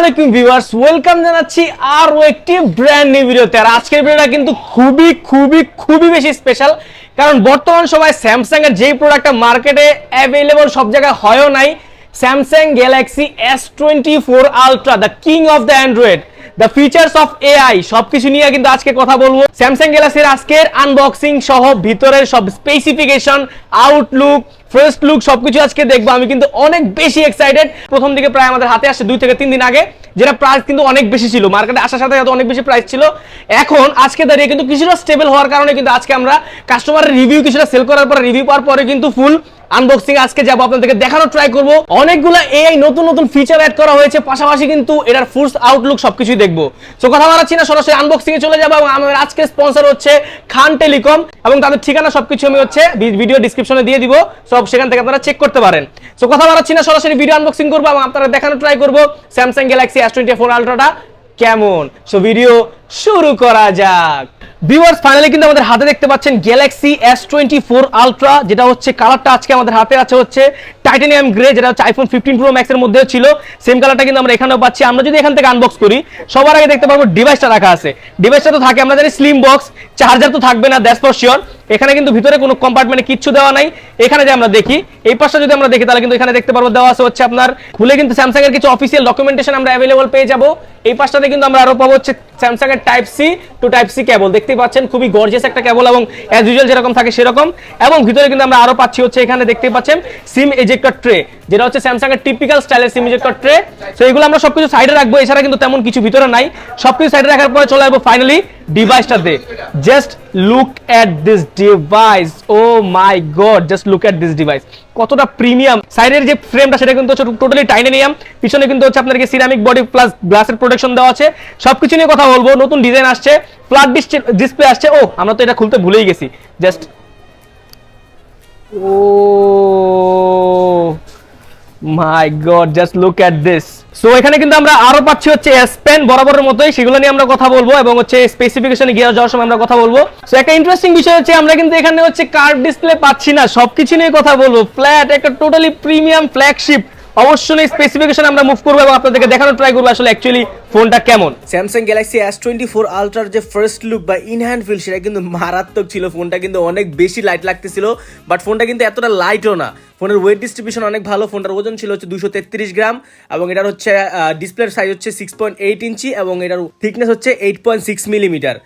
আলাইকুম viewers, welcome জানাচ্ছি আরো একটি ব্র্যান্ড নিউ ভিডিওতে। আর আজকের ভিডিওটা কিন্তু খুবই খুবই খুবই বেশি স্পেশাল, কারণ বর্তমান সময় স্যামসাং এর যেই প্রোডাক্টটা মার্কেটে অ্যাভেলেবল সব জায়গায় হয়ও নাই, Samsung Galaxy S24 ultra, the king of the Android, the features of AI, সবকিছু নিয়ে কিন্তু আজকে কথা বলবো। স্যামসাং গ্যালাক্সির আজকের আনবক্সিং সহ ভিতরের সব স্পেসিফিকেশন, আউটলুক, ফার্স্ট লুক সবকিছু আজকে দেখবো। আমি কিন্তু অনেক বেশি এক্সাইটেড। প্রথম দিকে প্রায় আমাদের হাতে আসছে 2 থেকে 3 দিন আগে, যেটা প্রাইস কিন্তু অনেক বেশি ছিল, মার্কেটে আসার সাথে সাথে অনেক বেশি প্রাইস ছিল। এখন আজকে দাঁড়িয়ে কিন্তু কিছুটা স্টেবল হওয়ার কারণে কিন্তু আজকে আমরা কাস্টমারের রিভিউ কিছুটা সেল করার পরে, রিভিউ পাওয়ার পরে কিন্তু ফুল আনবক্সিং আজকে যাবো, আপনাদেরকে দেখানোর ট্রাই করব। অনেকগুলো এআই নতুন নতুন ফিচার অ্যাড করা হয়েছে, পাশাপাশি কিন্তু এটার ফুল আউটলুক সবকিছুই দেখবো। সো কথা বাড়াচ্ছি না, সরাসরি আনবক্সিং এ চলে যাবো। এবং আমাদের আজকের স্পন্সর হচ্ছে খান টেলিকম, এবং তাদের ঠিকানা সবকিছু আমি হচ্ছে ভিডিও ডিসক্রিপশনে দিয়ে দিব, সব সেখান থেকে আপনারা চেক করতে পারেন। সো কথা বাড়াচ্ছি না, সরাসরি ভিডিও আনবক্সিং করবো এবং আপনারা দেখানোর ট্রাই করবো স্যামসাং গ্যালাক্সি S24 আলট্রাটা কেমন। সো ভিডিও শুরু করা যাক। ভিউয়ার্স, ফাইনালি কিন্তু আমাদের হাতে দেখতে পাচ্ছেন গ্যালাক্সি S24 আলট্রা, যেটা হচ্ছে কালারটা আজকে আমাদের হাতে আছে হচ্ছে টাইটানিয়াম গ্রে, যেটা হচ্ছে আইফোন 15 প্রো ম্যাক্স এর মধ্যে ছিল। সেম কালারটা কিন্তু আমরা এখানেও পাচ্ছি। আমরা যদি এখান থেকে আনবক্স করি, সবার আগে দেখতে পারবো ডিভাইসটা রাখা আছে। ডিভাইসটা তো থাকে, আমরা জানি স্লিম বক্স, চার্জার তো থাকবে না, দ্যাটস ফর শিওর। এখানে কিন্তু ভিতরে কোনো কম্পার্টমেন্টে কিচ্ছু দেওয়া নাই। এখানে যে আমরা দেখি, এই পাশটা যদি আমরা দেখি, তাহলে কিন্তু এখানে দেখতে পারবো দেওয়া আছে হচ্ছে আপনার খুলে কিন্তু স্যামসাং এর কিছু অফিসিয়াল ডকুমেন্টেশন আমরা অ্যাভেলেবল পেয়ে যাবো। এই পাশটাতে কিন্তু আমরা আরো পাবো হচ্ছে স্যামসাং এর type C to type C cable, দেখতেই পাচ্ছেন খুবই গর্জিয়াস একটা কেবল, এবং অ্যাজ ইউজুয়াল যেরকম থাকে সেরকম। এবং ভিতরে কিন্তু আমরা আরো পাচ্ছি হচ্ছে এখানে দেখতেই পাচ্ছেন সিম এজেক্টর ট্রে, যেটা হচ্ছে স্যামসাং এর টিপিক্যাল স্টাইলের সিম এজেক্টর ট্রে। সো এগুলো আমরা সবকিছু সাইডে রাখবো, এছাড়া কিন্তু তেমন কিছু ভিতরে নাই। সবকিছু সাইডে রাখার পরে চলে আসবো ফাইনালি ডিভাইসটাতে। Just look at this device, oh my god, just look at this device, কতটা প্রিমিয়াম। সাইডের যে ফ্রেমটা সেটা কিন্তু হচ্ছে টোটালি টাইটানিয়াম, পিছনে কিন্তু হচ্ছে আপনাদেরকে সিরামিক বডি প্লাস গ্লাসের প্রোটেকশন দেওয়া আছে। সবকিছু নিয়ে কথা বলবো। নতুন ডিজাইন আসছে, ফ্ল্যাট ডিসপ্লে আসছে। ও, আমরা তো এটা খুলতে ভুলেই গেছি। Just oh my god, just look at this. So এখানে কিন্তু আমরা আরো পাচ্ছি হচ্ছে এস পেন বরাবরের মতোই, সেগুলো নিয়ে আমরা কথা বলবো, এবং হচ্ছে স্পেসিফিকেশনে গিয়ে যাওয়ার সময় আমরা কথা বলবো। সো একটা ইন্টারেস্টিং বিষয় হচ্ছে আমরা কিন্তু এখানে হচ্ছে কার্ভ ডিসপ্লে পাচ্ছি না, সবকিছু নিয়ে কথা বলবো। ফ্ল্যাট একটা টোটালি প্রিমিয়াম ফ্ল্যাগশিপ, অবশ্যই স্পেসিফিকেশন আমরা মুভ করবো এবং আপনাদেরকে দেখানোর ট্রাই করবো আসলে অ্যাকচুয়ালি ফোনটা কেমন। স্যামসাং গ্যালাক্সি S24 আলট্রার যে ফার্স্ট লুক বা ইন হ্যান্ড ফিল, সেটা কিন্তু মারাত্মক ছিল। ফোনটা কিন্তু অনেক বেশি লাইট লাগতেছিল, বাট ফোনটা কিন্তু এতটা লাইটও না। ফোনের ওয়েট ডিস্ট্রিবিউশন অনেক ভালো। ফোনটার ওজন ছিল হচ্ছে 233 গ্রাম, এবং এটার হচ্ছে ডিসপ্লের সাইজ হচ্ছে 6.8 ইঞ্চি, এবং এটার থিকনেস হচ্ছে 8.6 মিলিমিটার।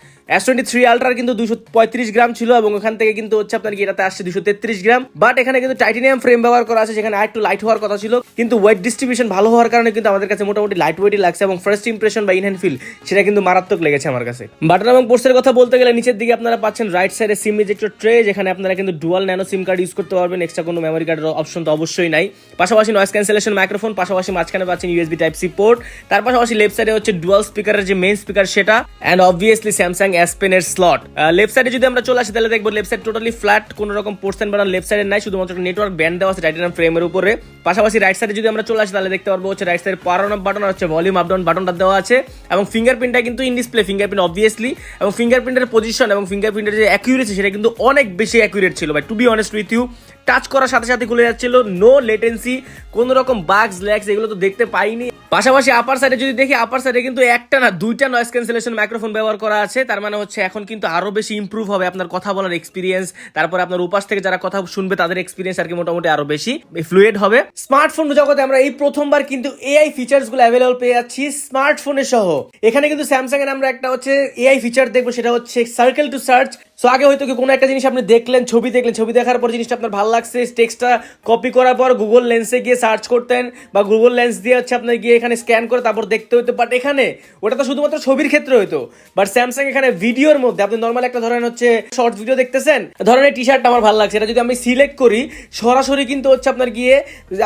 S23 আলট্রার কিন্তু 235 গ্রাম ছিল, এবং ওখান থেকে কিন্তু হচ্ছে আপনার কি এটাতে আসছে 233 গ্রাম। বাট এখানে কিন্তু টাইটানিয়াম ফ্রেম ব্যবহার করা আছে, যেখানে আরেকটু লাইট হওয়ার কথা ছিল, কিন্তু ওয়েট ডিস্ট্রিবিউশন ভালো হওয়ার কারণে কিন্তু আমাদের কাছে মোটামুটি লাইট ওয়েটই লাগছে, এবং ফার্স্ট ইমপ্রেশন বা ইন হ্যান্ড ফিল সেটা কিন্তু মারাত্মক লেগেছে আমার কাছে। বাটন এবং পোর্টসের কথা বলতে গেলে, নিচের দিকে আপনারা পাচ্ছেন রাইট সাইডে সিম ইজেক্টর ট্রে, যেখানে আপনারা কিন্তু ডুয়াল ন্যানো সিম কার্ড ইউজ করতে পারবেন। এক্সট্রা কোনো মেমোরি কার্ডের অপশন তো অবশ্যই নাই। পাশাপাশি নয়েজ ক্যান্সেলেশন মাইক্রোফোন, পাশাপাশি মাঝখানে পাচ্ছেন ইউএসবি টাইপ সি পোর্ট। তার পাশাপাশি লেফট সাইডে হচ্ছে ডুয়াল স্পিকারের যে মেইন স্পিকার সেটা, and obviously Samsung S pen এর স্লট। লেফট সাইডে যদি আমরা চলে আসি, তাহলে দেখবো লেফট সাইড টোটালি ফ্ল্যাট, কোনো রকম পোর্টস এন্ড বাটন লেফট সাইডে নাই, শুধুমাত্র নেটওয়ার্ক ব্যান্ড দেওয়া আছে টাইটানিয়াম ফ্রেমের উপরে। পাশাপাশি রাইট সাইডে যদি আমরা চলে আসি, তাহলে দেখতে পারবো হচ্ছে রাইট সাইডে পাওয়ার অন অফ বাটন আর হচ্ছে ভলিউম আপ ডাউন বাটনটা দেওয়া আছে, এবং ফিঙ্গারপ্রিন্টটা কিন্তু ইন ডিসপ্লে ফিঙ্গারপ্রিন্ট অবভিয়াসলি, এবং ফিঙ্গারপ্রিন্টের পজিশন এবং ফিঙ্গারপ্রিন্টের যে অ্যাকুরেসি সেটা কিন্তু অনেক বেশি অ্যাকুরেট ছিল ভাই, to be honest with you. Touch করার সাথে সাথে খুলে যাচ্ছিল, নো লেটেন্সি, কোনো রকম বাগস ল্যাগস এগুলো তো দেখতে পাইনি। পাশাপাশি আপার সাইডে যদি দেখি, আপার সাইডে কিন্তু একটা না দুইটা নয়েজ ক্যান্সেলেশন মাইক্রোফোন ব্যবহার করা আছে। তার মানে হচ্ছে এখন কিন্তু আরো বেশি ইমপ্রুভ হবে আপনার কথা বলার এক্সপিরিয়েন্স, তারপরে আপনার উপাস থেকে যারা কথা শুনবে তাদের এক্সপিরিয়েন্স আর কি মোটামুটি আরো বেশি ফ্লুয়েড হবে। স্মার্টফোন জগতে আমরা এই প্রথমবার কিন্তু এআই ফিচার্স গুলো অ্যাভেলেবল পেয়ে যাচ্ছি স্মার্টফোনের সহ। এখানে কিন্তু স্যামসাং এর আমরা একটা হচ্ছে এআই ফিচার দেখবো, সেটা হচ্ছে সার্কেল টু সার্চ। সো আগে হয়তো কি কোনো একটা জিনিস আপনি দেখলেন, ছবি দেখার পর জিনিসটা আপনার ভালো লাগছে, টেক্সটটা কপি করার পর গুগল লেন্সে গিয়ে সার্চ করতেন, বা গুগল লেন্স দিয়ে হচ্ছে আপনার গিয়ে এখানে স্ক্যান করে তারপর দেখতে হতো। বাট এখানে ওটা তো শুধুমাত্র ছবির ক্ষেত্রে হতো, বাট স্যামসাং এখানে ভিডিওর মধ্যে আপনি নর্মাল একটা ধরেন হচ্ছে শর্টস ভিডিও দেখতেছেন, ধরেন এই টি শার্টটা আমার ভালো লাগছে, এটা যদি আমি সিলেক্ট করি সরাসরি কিন্তু হচ্ছে আপনার গিয়ে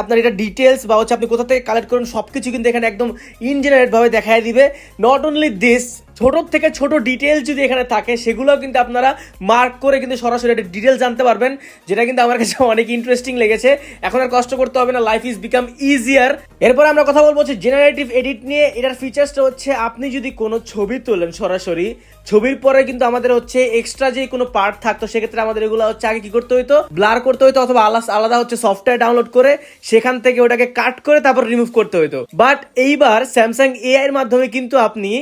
আপনার এটা ডিটেলস বা হচ্ছে আপনি কোথা থেকে কালেক্ট করেন সবকিছু কিন্তু এখানে একদম ইন জেনারেট ভাবে দেখায় দিবে। নট অনলি দিস, ছোট থেকে ছোট ডিটেইল যদি এখানে থাকে সেগুলো কিন্তু আপনারা মার্ক করে কিন্তু সরাসরি একটা ডিটেইল জানতে পারবেন, যেটা কিন্তু আমার কাছে অনেক ইন্টারেস্টিং লেগেছে। এখন আর কষ্ট করতে হবে না, লাইফ ইজ বিকাম ইজিয়ার। এরপর আমরা কথা বলবো হচ্ছে জেনারেটিভ এডিট নিয়ে। এটার ফিচার্সটা হচ্ছে আপনি যদি কোনো ছবি তোলেন সরাসরি, ছবির পরে কিন্তু আমাদের হচ্ছে এক্সট্রা যে কোনো পার্ট থাকতো সেক্ষেত্রে আমাদের এগুলো হচ্ছে আগে কি করতে হইতো, ব্লার করতে হইতো অথবা আলাদা হচ্ছে সফটওয়্যার ডাউনলোড করে সেখান থেকে ওটাকে কাট করে তারপর রিমুভ করতে হইতো। বাট এইবার স্যামসাং এআই এর মাধ্যমে কিন্তু আপনি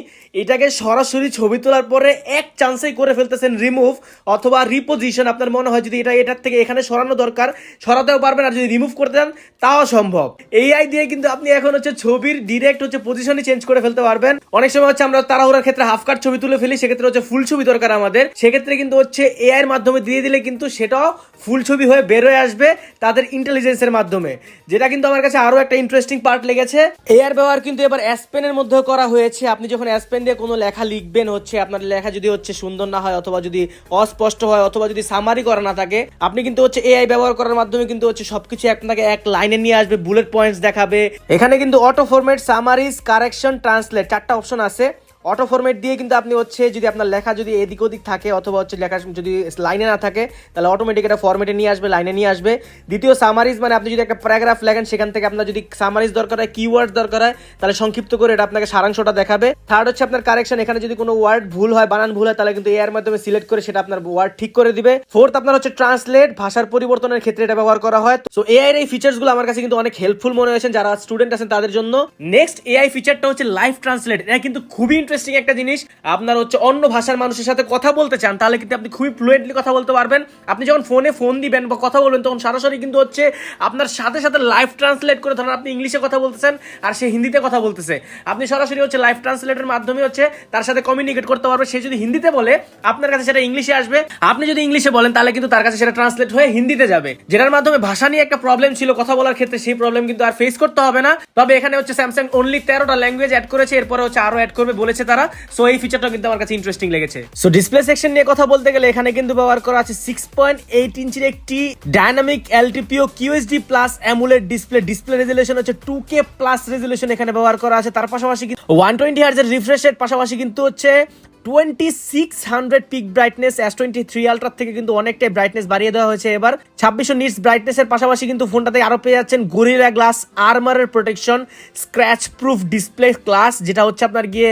এটাকে সরাসরি ছবি তোলার পরে এক চান্সেই করে ফেলতেছেন রিমুভ অথবা রিপোজিশন। আপনার মনে হয় যদি এটার থেকে এখানে সরানো দরকার সরাতেও পারবেন, আর যদি রিমুভ করতে চান তাও সম্ভব। এআই দিয়ে কিন্তু আপনি এখন হচ্ছে ছবির ডিরেক্ট হচ্ছে পজিশনই চেঞ্জ করে ফেলতে পারবেন। অনেক সময় হচ্ছে আমরা তাড়াহুড়ার ক্ষেত্রে হাফ কাট ছবি তুলে ফেলি, সেক্ষেত্রে হচ্ছে ফুল ছবি দরকার আমাদের, সেক্ষেত্রে কিন্তু হচ্ছে এআই এর মাধ্যমে দিয়ে দিলে কিন্তু সেটাও ফুল ছবি হয়ে বের হয়ে আসবে তাদের ইন্টেলিজেন্সের মাধ্যমে, যেটা কিন্তু আমার কাছে আরো একটা ইন্টারেস্টিং পার্ট লেগেছে। এআই ব্যবহার কিন্তু এবার এস পেনের মধ্যেও করা হয়েছে। আপনি যখন এস পেন দিয়ে কোনো লেখা লিখবেন, হচ্ছে আপনার লেখা যদি হচ্ছে সুন্দর না হয় অথবা যদি অস্পষ্ট হয় অথবা যদি সামারি করা না থাকে, আপনি কিন্তু হচ্ছে এআই ব্যবহার করার মাধ্যমে কিন্তু হচ্ছে সবকিছু আপনাকে এক লাইনে নিয়ে আসবে, বুলেট পয়েন্টস দেখাবে। এখানে কিন্তু auto format, summaries, correction, translate 4টা অপশন আছে। অটো ফরম্যাট দিয়ে কিন্তু আপনি হচ্ছে যদি আপনার লেখা যদি এদিক ওদিক থাকে অথবা হচ্ছে লেখা যদি লাইনে না থাকে তাহলে অটোমেটিক এটা ফরম্যাটে নিয়ে আসবে, লাইনে নিয়ে আসবে। দ্বিতীয় সামারিজ, মানে আপনি যদি একটা প্যারাগ্রাফ লেখেন সেখান থেকে আপনার যদি সামারিজ দরকার হয়, কিওয়ার্ড দরকার হয়, তাহলে সংক্ষিপ্ত করে এটা আপনাকে সারাংশটা দেখাবে। থার্ড হচ্ছে আপনার কারেকশন, এখানে যদি কোনো ওয়ার্ড ভুল হয়, বানান ভুল হয়, তাহলে কিন্তু এর মাধ্যমে সিলেক্ট করে সেটা আপনার ওয়ার্ড ঠিক করে দিবে। ফোর্থ আপনার হচ্ছে ট্রান্সলেট, ভাষার পরিবর্তনের ক্ষেত্রে এটা ব্যবহার করা হয়। সো এআই এর এই ফিচার্সগুলো আমার কাছে কিন্তু অনেক হেল্পফুল মনে হয়েছে যারা স্টুডেন্ট আছেন তাদের জন্য। নেক্সট এআই ফিচারটা হচ্ছে লাইভ ট্রান্সলেট। এটা কিন্তু খুবই ইন্টারেস্টিং একটা জিনিস। আপনার হচ্ছে অন্য ভাষার মানুষের সাথে কথা বলতে চান তাহলে কিন্তু আপনি খুবই ফ্লুয়েন্টলি কথা বলতে পারবেন। আপনি যখন ফোন দিবেন বা কথা বলবেন তখন সরাসরি কিন্তু হচ্ছে আপনার সাথে সাথে লাইভ ট্রান্সলেট করে, ধরেন আপনি ইংলিশে কথা বলতেছেন আর সে হিন্দিতে কথা বলতেছে, আপনি সরাসরি হচ্ছে লাইভ ট্রান্সলেটের মাধ্যমে হচ্ছে তার সাথে কমিউনিকেট করতে পারবেন। সে যদি হিন্দিতে বলে আপনার কাছে সেটা ইংলিশে আসবে, আপনি যদি ইংলিশে বলেন তাহলে কিন্তু তার কাছে সেটা ট্রান্সলেট হয়ে হিন্দিতে যাবে, যেটার মাধ্যমে ভাষা নিয়ে একটা প্রবলেম ছিল কথা বলার ক্ষেত্রে, সেই প্রবলেম কিন্তু আর ফেস করতে হবে না। তবে এখানে হচ্ছে স্যামসাং অনলি 13টা ল্যাঙ্গুয়েজ অ্যাড করেছে, এরপরে হচ্ছে আরো অ্যাড করবে বলেছে তারা। সো এই ফিচারটা কিন্তু আমার কাছে ইন্টারেস্টিং লেগেছে। সো ডিসপ্লে সেকশন নিয়ে কথা বলতে গেলে এখানে কিন্তু ব্যবহার করা আছে 6.8 ইঞ্চির একটি dynamic LTPO QSD plus AMOLED display. Display resolution হচ্ছে 2K প্লাস রেজোলিউশন এখানে ব্যবহার করা আছে। তার পাশাপাশি 120 হার্জ এর রিফ্রেশ রেট, পাশাপাশি কিন্তু হচ্ছে 2600 পিক ব্রাইটনেস। S23 আলট্রা থেকে কিন্তু অনেকটাই ব্রাইটনেস বাড়িয়ে দেওয়া হয়েছে এবার। 2600 নিটস ব্রাইটনেসের পাশাপাশি কিন্তু ফোনটাতে আরো পেয়ে যাচ্ছেন গরিলা গ্লাস আর্মারের protection, scratch proof display glass, যেটা হচ্ছে আপনার গিয়ে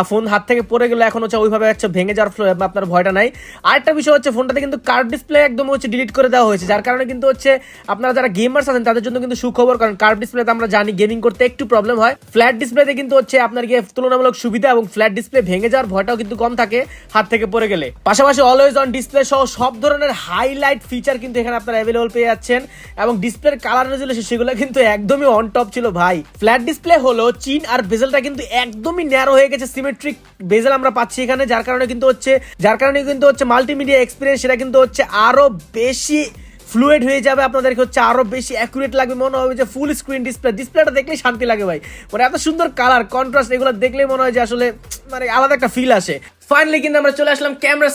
ফোন হাত থেকে পড়ে গেলে এখন হচ্ছে ওইভাবে হচ্ছে ভেঙে যাওয়ার আপনার ভয়টা নাই। আরেকটা বিষয় হচ্ছে ফোনটাতে কিন্তু কার্ভ ডিসপ্লে একদম হচ্ছে ডিলিট করে দেওয়া হয়েছে, যার কারণে কিন্তু হচ্ছে আপনারা যারা গেমার্স আছেন তাদের জন্য কিন্তু সুখবর, কারণ কার্ভ ডিসপ্লেতে আমরা জানি গেমিং করতে একটু প্রবলেম হয়। ফ্ল্যাট ডিসপ্লেতে কিন্তু হচ্ছে আপনার গিয়ে তুলনামূলক সুবিধা এবং ফ্ল্যাট ডিসপ্লে ভেঙে যাওয়ার ভয়টাও কিন্তু কম থাকে হাত থেকে পড়ে গেলে। পাশাপাশি অলওয়েজ অন ডিসপ্লে সহ সব ধরনের হাইলাইট ফিচার কিন্তু এখানে আপনারা অ্যাভেলেবল পেয়ে যাচ্ছেন, এবং ডিসপ্লের কালার রেজোলিউশন সেগুলো কিন্তু একদমই অন টপ ছিল ভাই। ফ্ল্যাট ডিসপ্লে হলো চিন, আর বেজেলটা কিন্তু একদমই ন্যারো হয়ে গেছে, সিমেট্রিক বেজেল আমরা পাচ্ছি এখানে, যার কারণে কিন্তু হচ্ছে মাল্টিমিডিয়া এক্সপিরিয়েন্স সেটা কিন্তু হচ্ছে আরো বেশি ফ্লুয়েড হয়ে যাবে, আপনাদেরকে হচ্ছে আরো বেশি অ্যাকুরেট লাগবে, মনে হবে যে ফুল স্ক্রিন ডিসপ্লেটা দেখলেই শান্তি লাগে ভাই। মানে এত সুন্দর কালার কন্ট্রাস্ট, এগুলো দেখলেই মনে হয় যে আসলে মানে আলাদা একটা ফিল আসে। ফাইনালি কিন্তু আমরা চলে আসলাম ক্যামেরা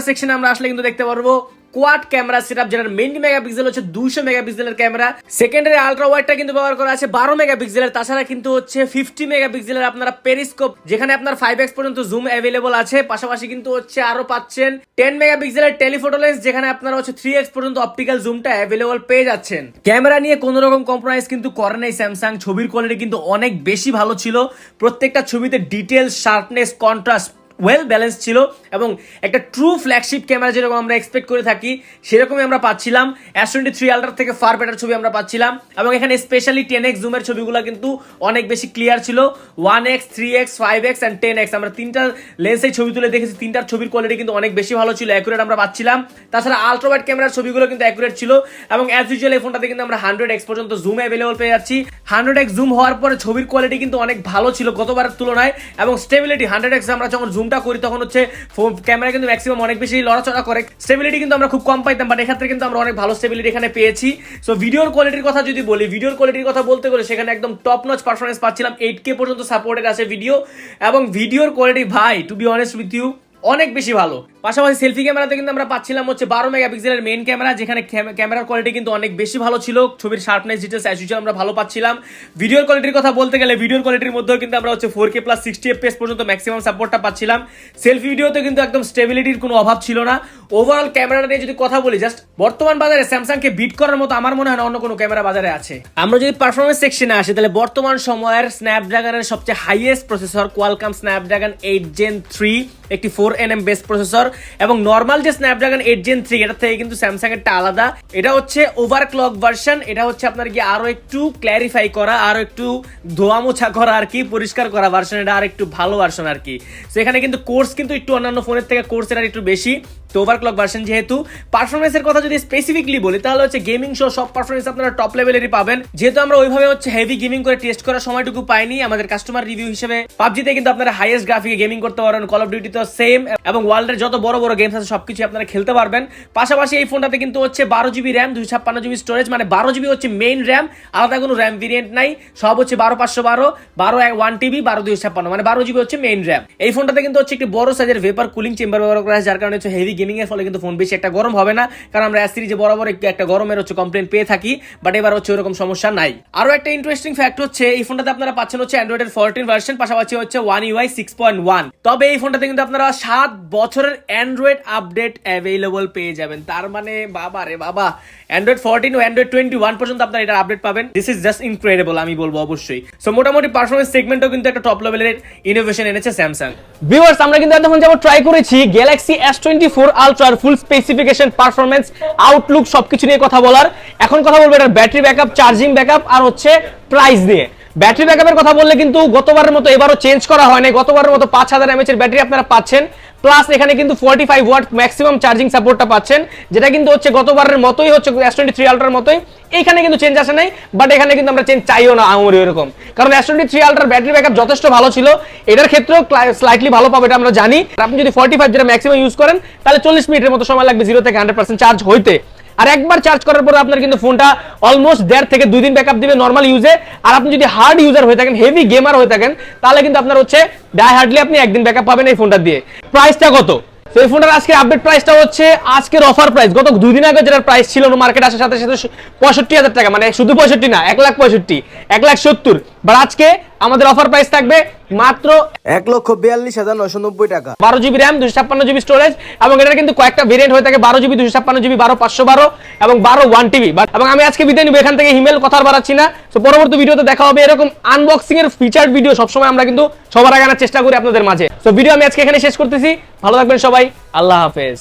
সেকশনে আমরা আসলে কিন্তু দেখতে পারবো কোয়াড ক্যামেরা সেটআপ, যেটার মেইন মেগাপিক্সেল হচ্ছে 200 মেগাপিক্সেলের ক্যামেরা। সেকেন্ডারি আলট্রা ওয়াইডটা কিন্তু ব্যবহার করা আছে 12 মেগাপিক্সেলের। তাছাড়া কিন্তু হচ্ছে 50 মেগাপিক্সেলের আপনারা পেরিস্কোপ, যেখানে আপনার 5x পর্যন্ত জুম অ্যাভেলেবল আছে। পাশাপাশি কিন্তু হচ্ছে আরো পাচ্ছেন 10 মেগাপিক্সেলের টেলিফোটো লেন্স, যেখানে আপনারা হচ্ছে 3x পর্যন্ত অপটিক্যাল জুমটা অ্যাভেলেবল পেয়ে যাচ্ছেন। ক্যামেরা নিয়ে কোনো রকম কম্প্রোমাইজ কিন্তু করে নাই স্যামসাং। ছবির কোয়ালিটি কিন্তু অনেক বেশি ভালো ছিল, প্রত্যেকটা ছবিতে details, sharpness, contrast well balance ছিল, এবং একটা ট্রু ফ্ল্যাগশিপ ক্যামেরা যেরকম আমরা এক্সপেক্ট করে থাকি সেরকমই আমরা পাচ্ছিলাম। S23 আলট্রা থেকে ফার বেটার ছবি আমরা পাচ্ছিলাম, এবং এখানে স্পেশালি 10x জুমের ছবিগুলো কিন্তু অনেক বেশি ক্লিয়ার ছিল। 1x, 3x, 5x and 10x আমরা তিনটা লেন্সে ছবি তুলে দেখেছি, তিনটার ছবির কোয়ালিটি কিন্তু অনেক বেশি ভালো ছিল, অ্যাকুরেট আমরা পাচ্ছিলাম। তাছাড়া আলট্রা ওয়াইড ক্যামেরার ছবিগুলো কিন্তু অ্যাকুরেট ছিল, এবং অ্যাজ ইউজুয়াল এই ফোনটাতে কিন্তু আমরা 100x পর্যন্ত জুম অ্যাভেলেবল পেয়ে যাচ্ছি। 100x জুম হওয়ার পরে ছবির কোয়ালিটি কিন্তু অনেক ভালো ছিল গতবারের তুলনায়, এবং স্টেবিলিটি 100x আমরা যখন জুমটা করি তখন হচ্ছে ক্যামেরা কিন্তু ম্যাক্সিমাম অনেক বেশি লড়াচড়া করে, স্টেবিলিটি কিন্তু আমরা খুব কম পাইতাম, বাট এক্ষেত্রে কিন্তু আমরা অনেক ভালো স্টেবিলিটি এখানে পেয়েছি। সো ভিডিওর কোয়ালিটির কথা যদি বলি, ভিডিওর কোয়ালিটির কথা বলতে গেলে সেখানে একদম টপ নচ পারফরমেন্স পাচ্ছিলাম, 8K পর্যন্ত সাপোর্টেড আছে ভিডিও, এবং ভিডিওর কোয়ালিটি ভাই to be honest with you অনেক বেশি ভালো। পাশাপাশি সেলফি ক্যামেরাতে কিন্তু আমরা পাচ্ছিলাম হচ্ছে 12 মেগাপিক্সেলের মেইন ক্যামেরা, যেখানে ক্যামেরার কোয়ালিটি কিন্তু অনেক বেশি ভালো ছিল, ছবির শার্পনেস ডিটেলস অ্যাজ ইউজুয়াল আমরা ভালো পাচ্ছিলাম। ভিডিওর কোয়ালিটির কথা বলতে গেলে ভিডিওর কোয়ালিটির মধ্যেও কিন্তু আমরা হচ্ছে 4K প্লাস 60 FPS পর্যন্ত ম্যাক্সিমাম সাপোর্টটা পাচ্ছিলাম। সেলফি ভিডিওতে কিন্তু একদম স্টেবিলিটির কোনো অভাব ছিল না। ওভারঅল ক্যামেরাটা নিয়ে যদি কথা বলি, জাস্ট বর্তমান বাজারে স্যামসাংকে বিট করার মতো আমার মনে হয় না অন্য কোনো ক্যামেরা বাজারে আছে। আমরা যদি পারফরমেন্স সেকশনে আসি, তাহলে বর্তমান সময়ের স্ন্যাপড্রাগনের সবচেয়ে highest processor Qualcomm Snapdragon 8 Gen 3, একটি 4nm বেস প্রসেসর, এবং নর্মাল যে স্ন্যাপড্রাগন 8 Gen 3 এটা থেকে কিন্তু স্যামসাং এরটা আলাদা। এটা হচ্ছে ওভারক্লক ভার্সন, এটা হচ্ছে আপনার কি আরো একটু ক্ল্যারিফাই করা, আরো একটু ধোয়া মোছা করা আর কি, পরিষ্কার করা ভার্সন, এটা আর একটু ভালো ভার্সন আর কি। তো এখানে কিন্তু কোর্স কিন্তু একটু অন্যান্য ফোনের থেকে কোর্স এর একটু বেশি। তো ওভারক্লক ভার্সন যেহেতু, পারফরমেন্সের কথা যদি স্পেসিফিকলি বলি তাহলে হচ্ছে গেমিং শো সব পারফরমেন্স আপনারা টপ লেভেলেরই পাবেন। যেহেতু আমরা ওইভাবে হচ্ছে হেভি গেমিং করে টেস্ট করার সময়টুকু পাইনি, আমাদের কাস্টমার রিভিউ হিসেবে পাবজিতে কিন্তু আপনারা হাইয়েস্ট গ্রাফিকে গেমিং করতে পারবেন, কল অফ ডিউটি তো সেম, এবং ওয়ার্ল্ডের যত বড় বড় গেমস আছে সবকিছু আপনারা খেলতে পারবেন। পাশাপাশি এই ফোনটাতে কিন্তু হচ্ছে 12GB র্যাম, 256GB স্টোরেজ, মানে 12GB হচ্ছে মেইন র্যাম, আলাদা কোনো র্যাম ভেরিয়েন্ট নাই, সব হচ্ছে 12512, 1TB, 12256, মানে 12GB হচ্ছে মেইন র্যাম। এই ফোনটাতে কিন্তু হচ্ছে একটি বড় সাইজের ভেপার কুলিং চেম্বার ব্যবহার করা হয়, যার কারণে হচ্ছে হেভি গেমিং এর ফলে কিন্তু ফোন বেশি একটা গরম হবে না, কারণ আমরা সিরিজে বরাবর একটা গরমের হচ্ছে কমপ্লেন পেয়ে থাকি, বাট এবার হচ্ছে ওরকম সমস্যা নাই। আরো একটা ইন্টারেস্টিং ফ্যাক্ট হচ্ছে এই ফোনটাতে আপনারা পাচ্ছেন হচ্ছে অ্যান্ড্রয়েডের 14 ভার্সন, পাশাপাশি হচ্ছে One UI 6.1। তবে এই ফোনটাতে কিন্তু আপনারা 7 বছরের অ্যান্ড্রয়েড আপডেট অ্যাভেলেবল পেয়ে যাবেন। তার মানে বাবা রে বাবা, অ্যান্ড্রয়েড 14 ও অ্যান্ড্রয়েড 21 পর্যন্ত আপনারা এটার আপডেট পাবেন। দিস ইজ জাস্ট ইনক্রেডিবল, আমি বলবো অবশ্যই। সো মোটামুটি পারফরমেন্স সেগমেন্টও কিন্তু একটা টপ লেভেলের ইনোভেশন এনেছে স্যামসাং। ভিউয়ার্স, আমরা কিন্তু এতক্ষণ যেমন ট্রাই করেছি গ্যালাক্সি S24 আলট্রার ফুল স্পেসিফিকেশন, পারফরমেন্স, আউটলুক সবকিছু নিয়ে কথা বলার। এখন কথা বলবো এটার ব্যাটারি ব্যাকআপ, চার্জিং ব্যাকআপ, আর হচ্ছে প্রাইস দিয়ে। ব্যাটারি ব্যাকআপের কথা বললে কিন্তু গতবারের মতো এবারও চেঞ্জ করা হয় না, গতবারের মতো 5000 mAh এর ব্যাটারি আপনারা পাচ্ছেন, প্লাস এখানে কিন্তু 45 ওয়াট ম্যাক্সিমাম চার্জিং সাপোর্টটা পাচ্ছেন, যেটা কিন্তু হচ্ছে গতবারের মতোই, হচ্ছে S23 আলট্রার মতোই। এখানে কিন্তু চেঞ্জ আসে নাই, বাট এখানে কিন্তু আমরা চেঞ্জ চাইও না আমরি এরকম, কারণ S23 আলট্রার ব্যাটারি ব্যাকআপ যথেষ্ট ভালো ছিল, এটার ক্ষেত্রেও স্লাইটলি ভালো পাবে, এটা আমরা জানি। আপনি যদি 45 যেটা ম্যাক্সিমাম ইউজ করেন, তাহলে 40 মিনিটের মতো সময় লাগবে 0 থেকে 100% চার্জ হইতে। আর একবার চার্জ করার পরে আপনার কিন্তু ফোনটা অলমোস্ট 1.5 থেকে 2 দিন ব্যাকআপ দিবে নরমাল ইউজে। আর আপনি যদি হার্ড ইউজার হয়ে থাকেন, হেভি গেমার হয়ে থাকেন, তাহলে কিন্তু আপনার হচ্ছে ডাই হার্ডলি আপনি একদিন ব্যাকআপ পাবেন এই ফোনটা দিয়ে। প্রাইসটা কত? এই ফোনটার আজকে আপডেট প্রাইসটা হচ্ছে আজকের অফার প্রাইস, গত 2 দিন আগে যেটা প্রাইস ছিল মার্কেট আসার সাথে সাথে 65,000 টাকা, মানে শুধু 65 না, 1,65,000, 1,70,000। বাট আজকে আমাদের অফার প্রাইস থাকবে মাত্র 1,42,990 টাকা। 12GB র্যাম, 256GB স্টোরেজ, এবং এটার কিন্তু কয়েকটা ভেরিয়েন্ট হয়ে থাকে, 12GB, 256GB, 12512 এবং 1TB। এবং আমি আজকে বিদায় নিব এখান থেকে, হিমেল কথা বাড়াচ্ছি না। তো পরবর্তী ভিডিওতে দেখা হবে এরকম আনবক্সিং এর ফিচার্ড ভিডিও, সবসময় আমরা কিন্তু সবার আগে আনার চেষ্টা করি আপনাদের মাঝে। তো ভিডিও আমি আজকে এখানে শেষ করতেছি, ভালো থাকবেন সবাই, আল্লাহ হাফেজ।